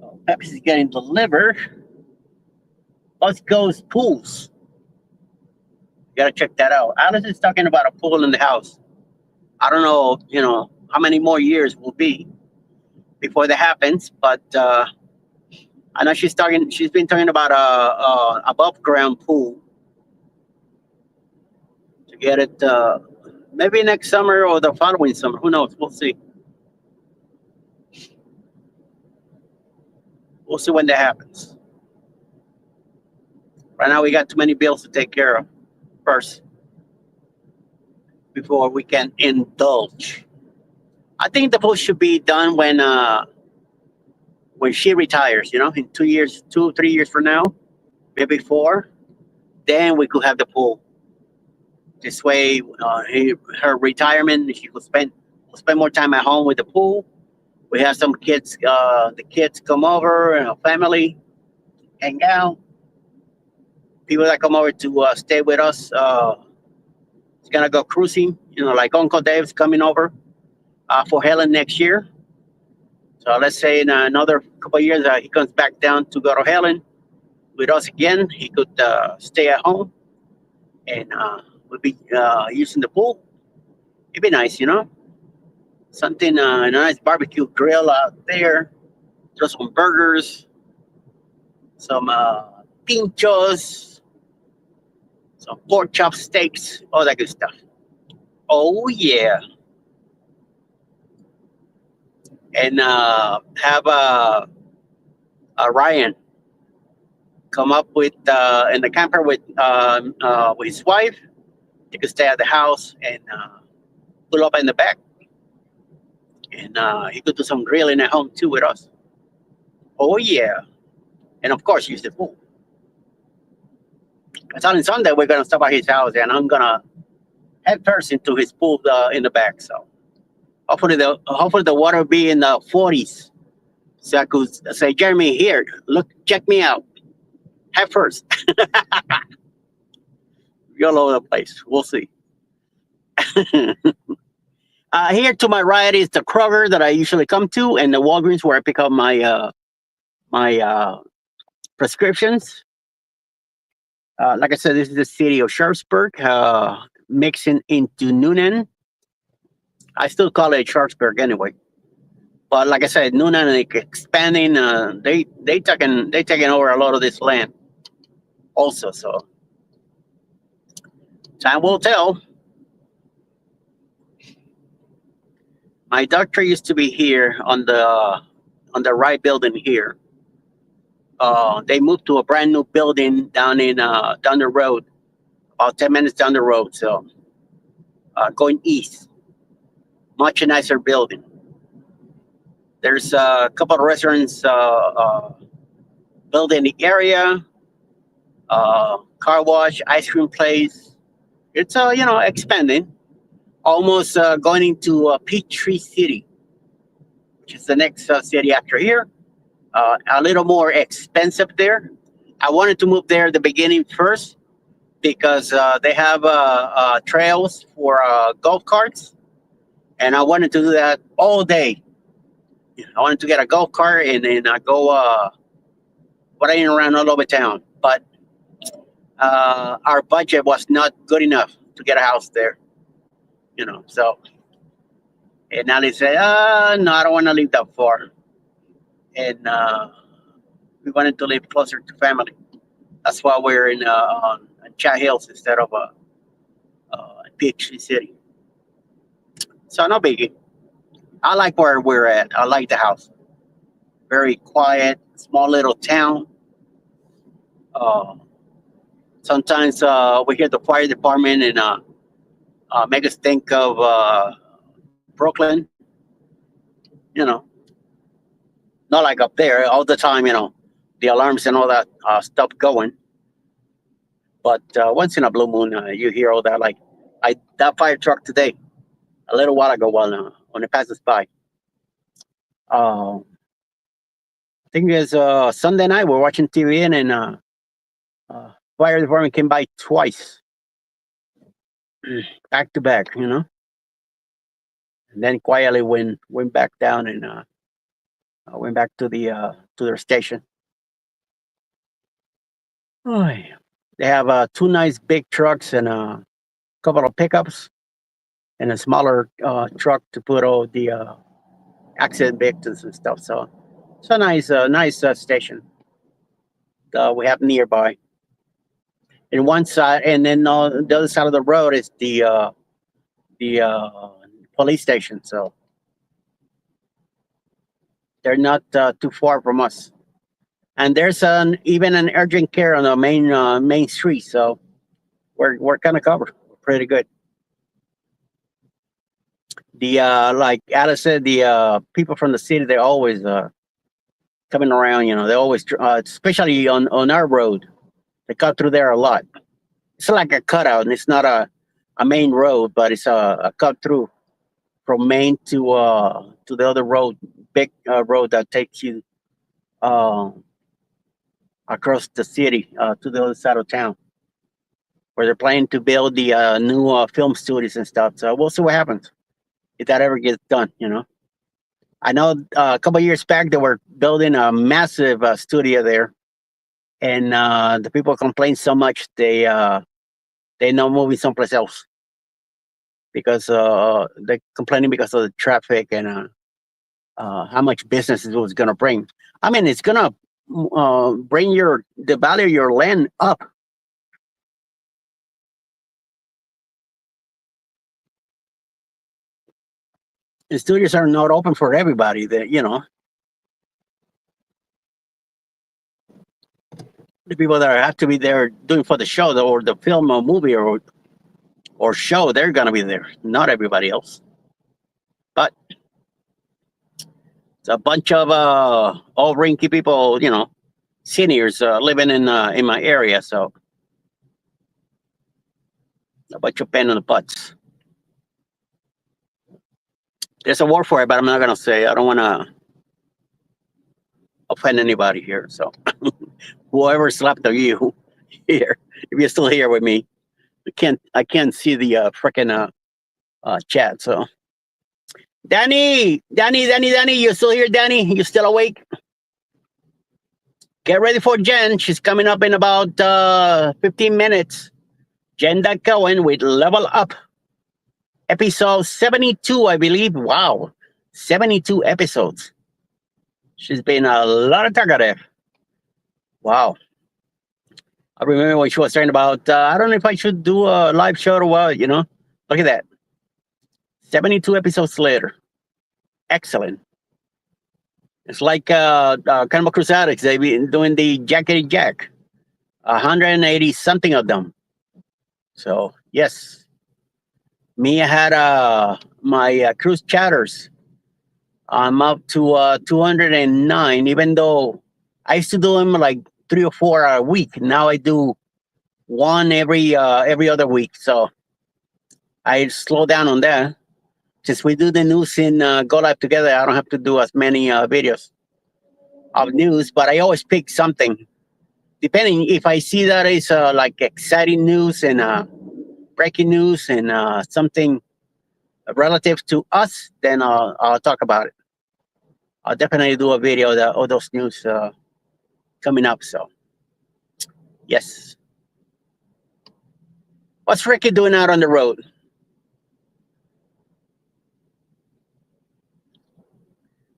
Oh, Pepsi's getting delivered. Let's go pools. You gotta check that out. Alice is talking about a pool in the house. I don't know, how many more years will be before that happens, but I know she's been talking about a above ground pool to get it maybe next summer or the following summer. Who knows? We'll see. We'll see when that happens. Right now we got too many bills to take care of first before we can indulge. I think the pool should be done when she retires, in 2 years, 3 years from now, maybe 4, then we could have the pool. This way, her retirement, she will spend more time at home with the pool. We have some kids, the kids come over, and family, hang out. People that come over to stay with us, it's gonna go cruising. Like Uncle Dave's coming over for Helen next year. So let's say in another couple of years, he comes back down to go to Helen with us again. He could stay at home and we'll be using the pool. It'd be nice, something, a nice barbecue grill out there. Throw some burgers, some pinchos, some pork chop steaks, all that good stuff. Oh yeah, and have Ryan come up with in the camper with his wife. They could stay at the house and pull up in the back, and he could do some grilling at home too with us. Oh yeah, and of course use the pool. It's on Sunday we're gonna stop at his house, and I'm gonna head first into his pool in the back. So hopefully the water will be in the 40s. So I could say, Jeremy, here, look, check me out. Head first. You're all over the place. We'll see. Here to my right is the Kroger that I usually come to, and the Walgreens where I pick up my prescriptions. Like I said, this is the city of Sharpsburg, mixing into Noonan. I still call it Sharpsburg anyway. But like I said, Noonan expanding. They taking over a lot of this land also. So time will tell. My doctor used to be here on the right building here. They moved to a brand new building down the road, about 10 minutes down the road. So going east, much nicer building. There's a couple of restaurants built in the area, car wash, ice cream place. It's expanding, almost going into Peachtree City, which is the next city after here. A little more expensive there. I wanted to move there at the beginning first because they have trails for golf carts, and I wanted to do that all day. I wanted to get a golf cart and then go riding around all over town. But our budget was not good enough to get a house there, So, and now they say, no, I don't want to live that far. And we wanted to live closer to family. That's why we're in Chat Hills instead of Peachtree City. So no biggie. I like where we're at. I like the house. Very quiet, small little town. Uh, Sometimes we hear the fire department and make us think of Brooklyn. You know, not like up there all the time. The alarms and all that stuff going. But once in a blue moon, you hear all that. Like that fire truck today, a little while ago, while when it passes by. I think it's Sunday night. We're watching TV and fire department came by twice, back to back. And then quietly went back down and went back to their station. Oh, yeah. They have two nice big trucks and a couple of pickups and a smaller truck to put all the accident victims and stuff. So it's a nice station we have nearby. And one side, and then the other side of the road is the police station. So they're not too far from us. And there's even an urgent care on the main street. So we're kind of covered. We're pretty good. The like Alice said, the people from the city, they're always coming around. They always, especially on our road, they cut through there a lot. It's like a cutout, and it's not a main road, but it's a cut through from Main to the other road, big road that takes you across the city to the other side of town, where they're planning to build the new film studios and stuff. So we'll see what happens if that ever gets done. I know a couple of years back they were building a massive studio there, and the people complained so much they're now moving someplace else because they're complaining because of the traffic and how much business it was going to bring. I mean, it's going to bring the value of your land up. The studios are not open for everybody. The people that have to be there doing for the show or the film or movie or show, they're gonna be there. Not everybody else. But it's a bunch of old rinky people, seniors living in my area. So a bunch of pain in the butts. There's a word for it, but I'm not gonna say. I don't want to offend anybody here. So whoever slept of you here, if you're still here with me, I can't see the freaking chat. So Danny, you still here? Danny, you still awake? Get ready for Jen. She's coming up in about 15 minutes. Jen Cohen with Level Up. Episode 72, I believe. Wow. 72 episodes. She's been a lot of talkative. Wow. I remember when she was talking about, I don't know if I should do a live show or what, Look at that. 72 episodes later. Excellent. It's like Carnival Cruise Addicts. They've been doing the Jackety Jack. 180 something of them. So, yes. Me, I had my cruise chatters. I'm up to 209, even though I used to do them like 3 or 4 a week. Now I do one every other week. So I slow down on that. Since we do the news in Go Live Together, I don't have to do as many videos of news, but I always pick something. Depending if I see that it's like exciting news and breaking news and something relative to us, then I'll talk about it. I'll definitely do a video of all those news coming up. So, yes. What's Ricky doing out on the road?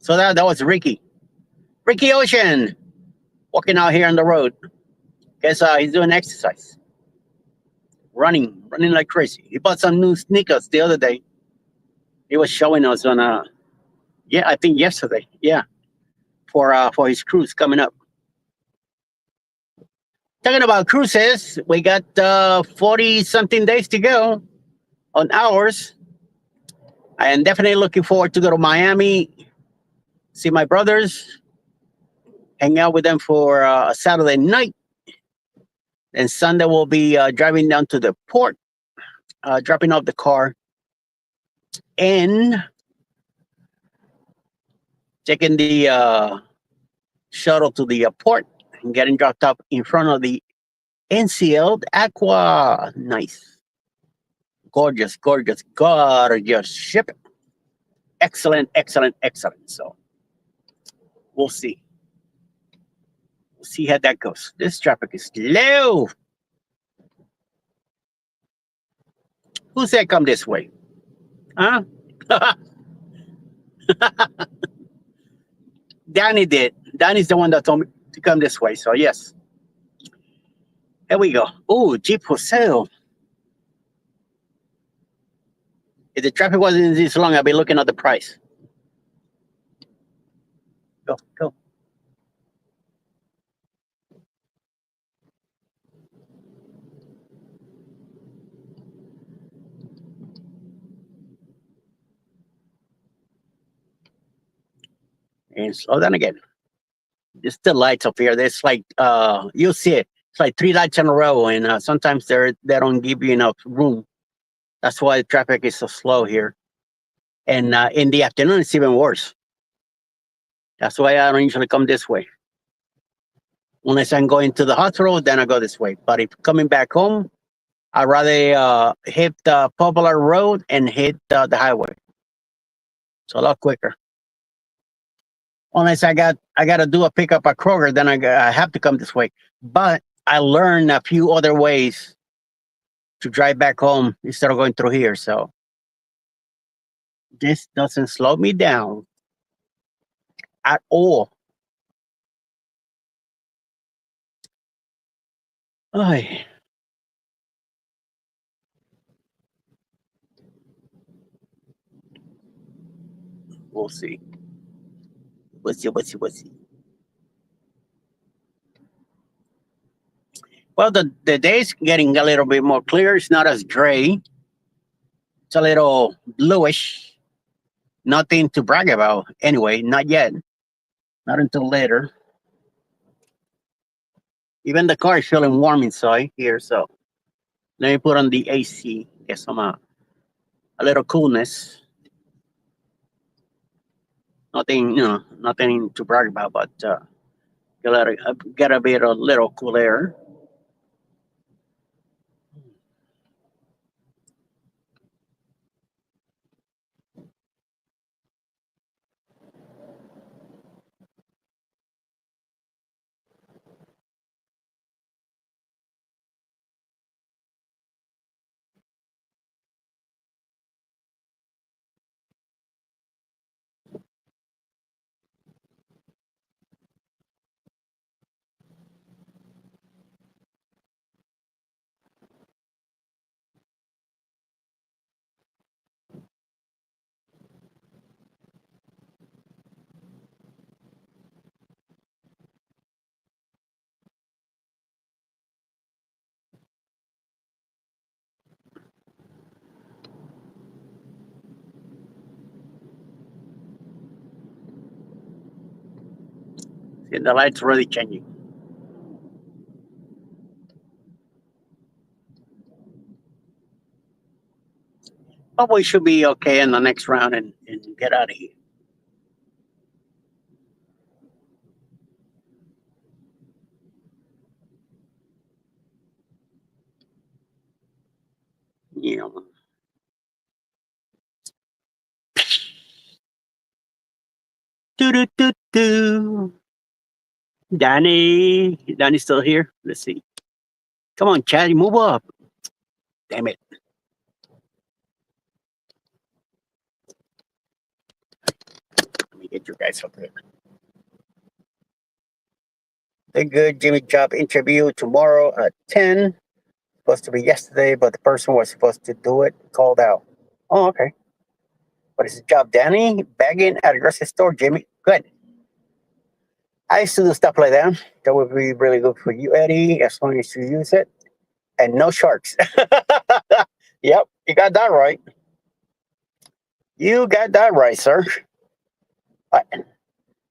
So that was Ricky. Ricky Ocean walking out here on the road. Guess he's doing exercise. Running like crazy. He bought some new sneakers the other day. He was showing us on I think yesterday. Yeah. for his cruise coming up. Talking about cruises, we got 40 something days to go on ours. I am definitely looking forward to go to Miami, see my brothers, hang out with them for a Saturday night. And Sunday we'll be driving down to the port, dropping off the car, and taking the shuttle to the port and getting dropped off in front of the NCL Aqua. Nice. Gorgeous, gorgeous, gorgeous ship. Excellent, excellent, excellent. So we'll see. We'll see how that goes. This traffic is slow. Who said come this way? Huh? Danny did. Danny's the one that told me to come this way. So yes. Here we go. Oh, Jeep for sale. If the traffic wasn't this long, I'd be looking at the price. Go, go. And slow down again. It's the lights up here. There's like you'll see it. It's like 3 lights in a row, and sometimes they don't give you enough room. That's why the traffic is so slow here. And in the afternoon, it's even worse. That's why I don't usually come this way. Unless I'm going to the hospital, then I go this way. But if coming back home, I'd rather hit the popular road and hit the highway. It's a lot quicker. Unless I got to do a pickup at Kroger, then I have to come this way. But I learned a few other ways to drive back home instead of going through here. So this doesn't slow me down at all. Ay. We'll see. We'll see. Well, the day's getting a little bit more clear. It's not as gray. It's a little bluish. Nothing to brag about. Anyway, not yet. Not until later. Even the car is feeling warm inside here. So let me put on the AC. Get some a little coolness. Nothing, nothing to brag about, but get a bit a little cool air. See, the light's really changing. But we should be okay in the next round and get out of here. Yeah. Do. Danny's still here. Let's see. Come on, Chad, move up. Damn it. Let me get you guys up here. The good Jimmy job interview tomorrow at 10. Supposed to be yesterday, but the person was supposed to do it called out. Oh, okay. What is his job, Danny? Bagging at a grocery store, Jimmy. Good. I used to do stuff like that. That would be really good for you, Eddie, as long as you use it. And no sharks. Yep, you got that right. You got that right, sir. All right.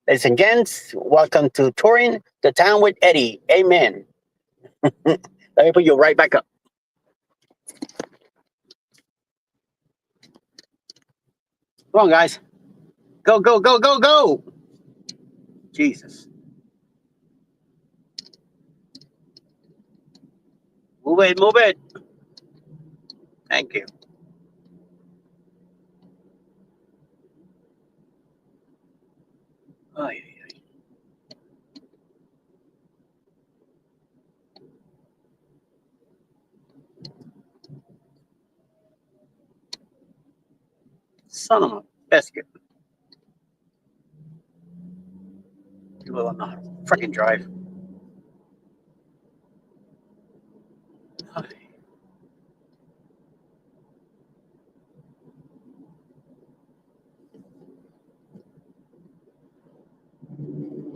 Ladies and gents, welcome to Touring the Town with Eddie. Amen. Let me put you right back up. Come on, guys. Go, go, go, go, go. Jesus. Move it, move it. Thank you. Oh, yeah. Son of a biscuit. You will not freaking drive.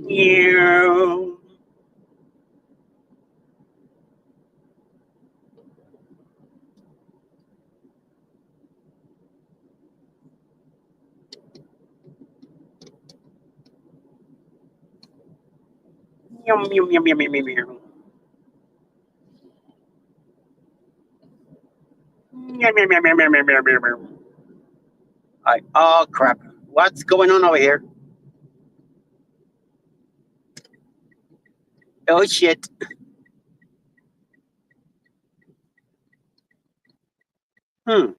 You. Yum, yum, yum, yum, yum, yum, yum. Yum, yum, yum, yum, yum, yum, yum, yum, yum. Oh, crap. What's going on over here? Oh, shit. Hmm.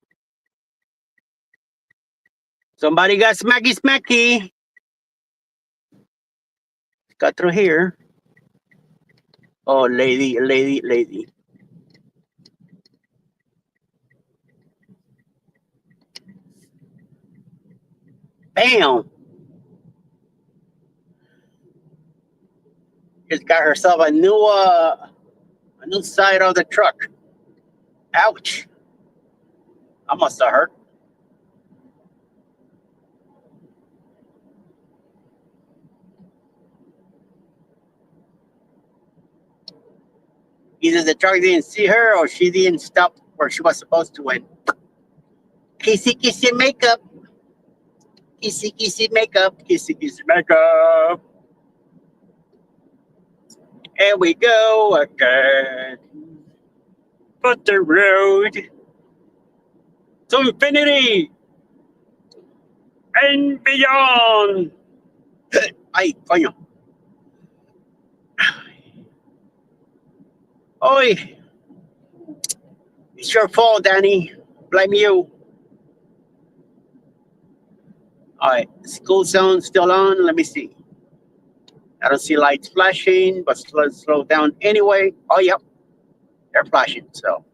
Somebody got smacky smacky. Got through here. Oh, lady, lady, lady. Bam. Just got herself a new side of the truck. Ouch. I must have hurt. Either the truck didn't see her or she didn't stop where she was supposed to win. Kissy kissy makeup. Kissy kissy makeup. Kissy kissy makeup. Here we go again. But the road to infinity and beyond. Ay, coño. Oi, it's your fault, Danny. Blame you. All right, school zone still on. Let me see. I don't see lights flashing, but slow down anyway. Oh, yep, they're flashing. So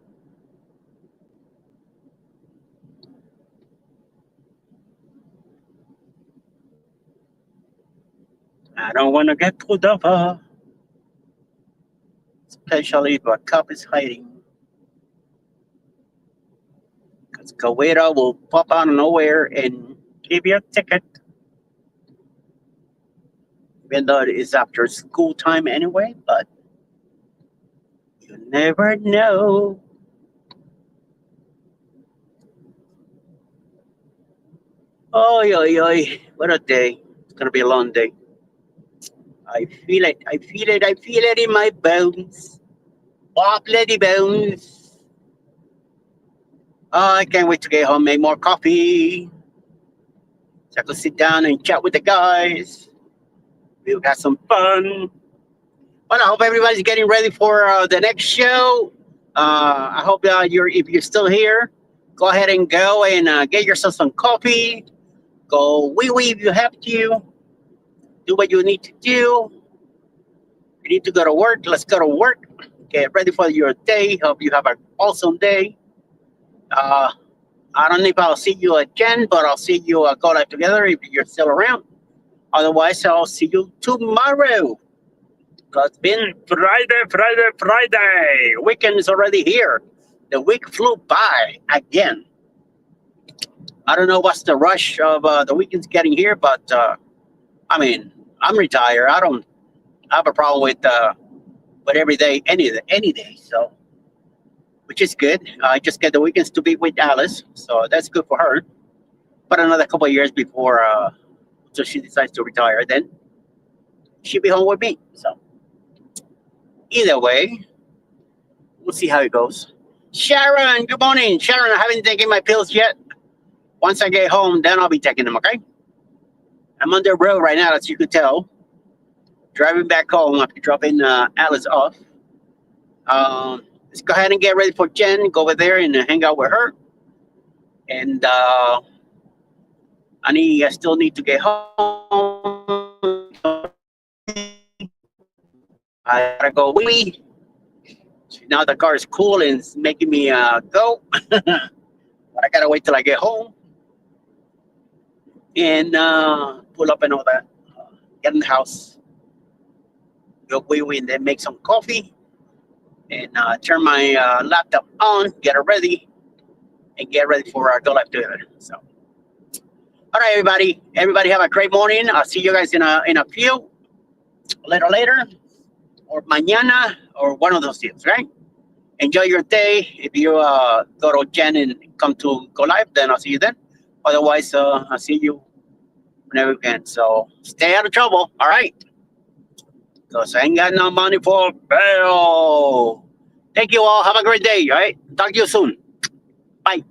I don't want to get pulled over, especially if a cop is hiding. Because Kaweda will pop out of nowhere and give you a ticket, even though it is after school time anyway. But you never know. Oh, what a day! It's gonna be a long day. I feel it. I feel it. I feel it in my bones. Oh, bloody bones. Oh, I can't wait to get home, make more coffee. So I can sit down and chat with the guys. We'll have some fun. Well, I hope everybody's getting ready for the next show. I hope if you're still here, go ahead and go and get yourself some coffee. Go wee wee if you have to. Do what you need to do. You need to go to work. Let's go to work. Get ready for your day. Hope you have an awesome day. Uh, I don't know if I'll see you again, but I'll see you go live together if you're still around. Otherwise, I'll see you tomorrow. It's been Friday. Weekend is already here. The week flew by again. I don't know what's the rush of the weekend's getting here, but I mean, I'm retired. I have a problem with every day, any day. So, which is good. I just get the weekends to be with Alice, so that's good for her. But another couple of years before, so she decides to retire, then she'll be home with me. So either way, we'll see how it goes. Sharon, good morning. Sharon, I haven't taken my pills yet. Once I get home, then I'll be taking them. Okay. I'm on the road right now, as you could tell. Driving back home after dropping Alice off. Let's go ahead and get ready for Jen. Go over there and hang out with her. And I still need to get home. I gotta go wee. Now the car is cool and it's making me go. But I gotta wait till I get home and pull up and all that. Get in the house, go wee wee, and then make some coffee and turn my laptop on, get it ready, and get ready for our go live together. So, all right, everybody. Everybody have a great morning. I'll see you guys in a few, later, or mañana, or one of those deals, right? Enjoy your day. If you go to Jen and come to go live, then I'll see you then. Otherwise, I'll see you whenever we can. So stay out of trouble, all right? Because I ain't got no money for bail. Thank you all. Have a great day, all right? Talk to you soon. Bye.